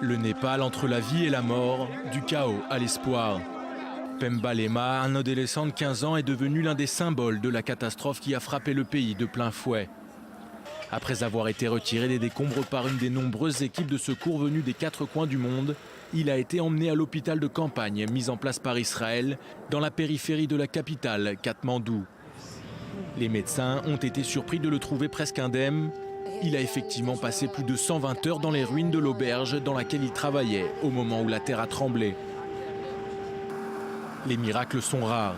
Le Népal entre la vie et la mort, du chaos à l'espoir. Pemba Lema, un adolescent de 15 ans, est devenu l'un des symboles de la catastrophe qui a frappé le pays de plein fouet. Après avoir été retiré des décombres par une des nombreuses équipes de secours venues des 4 coins du monde, il a été emmené à l'hôpital de campagne mis en place par Israël dans la périphérie de la capitale, Katmandou. Les médecins ont été surpris de le trouver presque indemne. Il a effectivement passé plus de 120 heures dans les ruines de l'auberge dans laquelle il travaillait au moment où la terre a tremblé. Les miracles sont rares.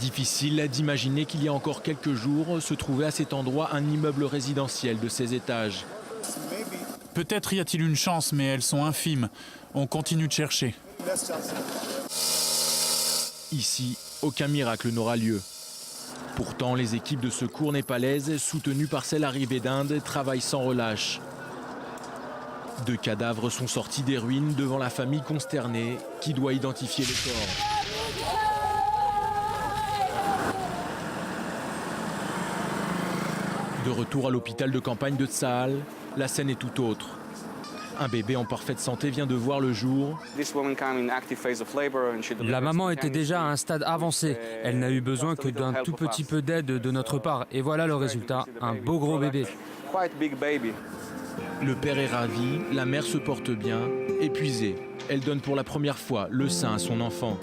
Difficile d'imaginer qu'il y a encore quelques jours se trouvait à cet endroit un immeuble résidentiel de 16 étages. Peut-être y a-t-il une chance, mais elles sont infimes. On continue de chercher. Ici, aucun miracle n'aura lieu. Pourtant, les équipes de secours népalaises, soutenues par celles arrivées d'Inde, travaillent sans relâche. 2 cadavres sont sortis des ruines devant la famille consternée qui doit identifier les corps. De retour à l'hôpital de campagne de Tsahal, la scène est tout autre. Un bébé en parfaite santé vient de voir le jour. La maman était déjà à un stade avancé. Elle n'a eu besoin que d'un tout petit peu d'aide de notre part. Et voilà le résultat, un beau gros bébé. Le père est ravi, la mère se porte bien. Épuisée, elle donne pour la première fois le sein à son enfant.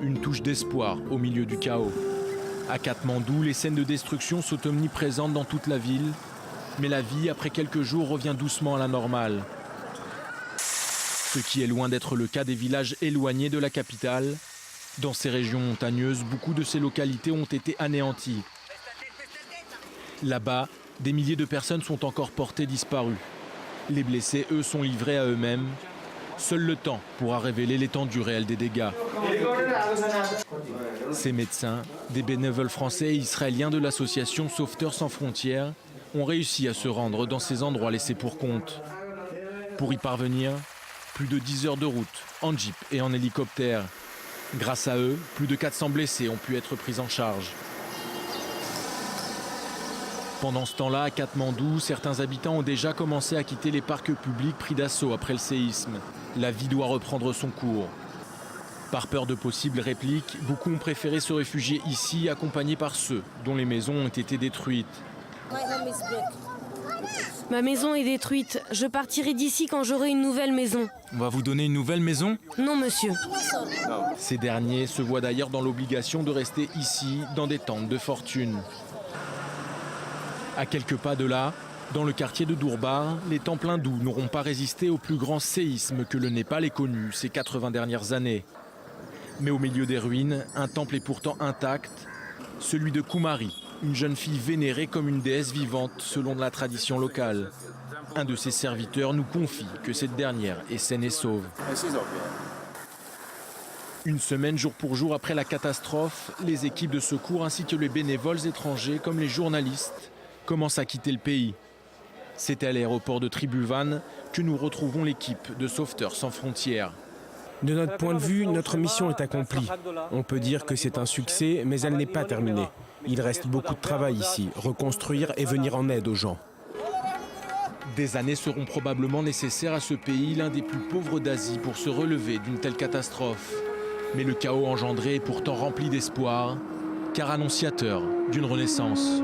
Une touche d'espoir au milieu du chaos. À Katmandou, les scènes de destruction sont omniprésentes dans toute la ville. Mais la vie, après quelques jours, revient doucement à la normale. Ce qui est loin d'être le cas des villages éloignés de la capitale. Dans ces régions montagneuses, beaucoup de ces localités ont été anéanties. Là-bas, des milliers de personnes sont encore portées disparues. Les blessés, eux, sont livrés à eux-mêmes. Seul le temps pourra révéler l'étendue réelle des dégâts. Ces médecins, des bénévoles français et israéliens de l'association Sauveteurs sans frontières, ont réussi à se rendre dans ces endroits laissés pour compte. Pour y parvenir, plus de 10 heures de route, en jeep et en hélicoptère. Grâce à eux, plus de 400 blessés ont pu être pris en charge. Pendant ce temps-là, à Katmandou, certains habitants ont déjà commencé à quitter les parcs publics pris d'assaut après le séisme. La vie doit reprendre son cours. Par peur de possibles répliques, beaucoup ont préféré se réfugier ici, accompagnés par ceux dont les maisons ont été détruites. Ma maison est détruite. Je partirai d'ici quand j'aurai une nouvelle maison. On va vous donner une nouvelle maison ? Non, monsieur. Ces derniers se voient d'ailleurs dans l'obligation de rester ici, dans des tentes de fortune. À quelques pas de là, dans le quartier de Durbar, les temples hindous n'auront pas résisté au plus grand séisme que le Népal ait connu ces 80 dernières années. Mais au milieu des ruines, un temple est pourtant intact, celui de Kumari, une jeune fille vénérée comme une déesse vivante selon la tradition locale. Un de ses serviteurs nous confie que cette dernière est saine et sauve. Une semaine jour pour jour après la catastrophe, les équipes de secours ainsi que les bénévoles étrangers comme les journalistes commencent à quitter le pays. C'est à l'aéroport de Tribhuvan que nous retrouvons l'équipe de Sauveteurs sans frontières. De notre point de vue, notre mission est accomplie. On peut dire que c'est un succès, mais elle n'est pas terminée. Il reste beaucoup de travail ici, reconstruire et venir en aide aux gens. Des années seront probablement nécessaires à ce pays, l'un des plus pauvres d'Asie, pour se relever d'une telle catastrophe. Mais le chaos engendré est pourtant rempli d'espoir, car annonciateur d'une renaissance.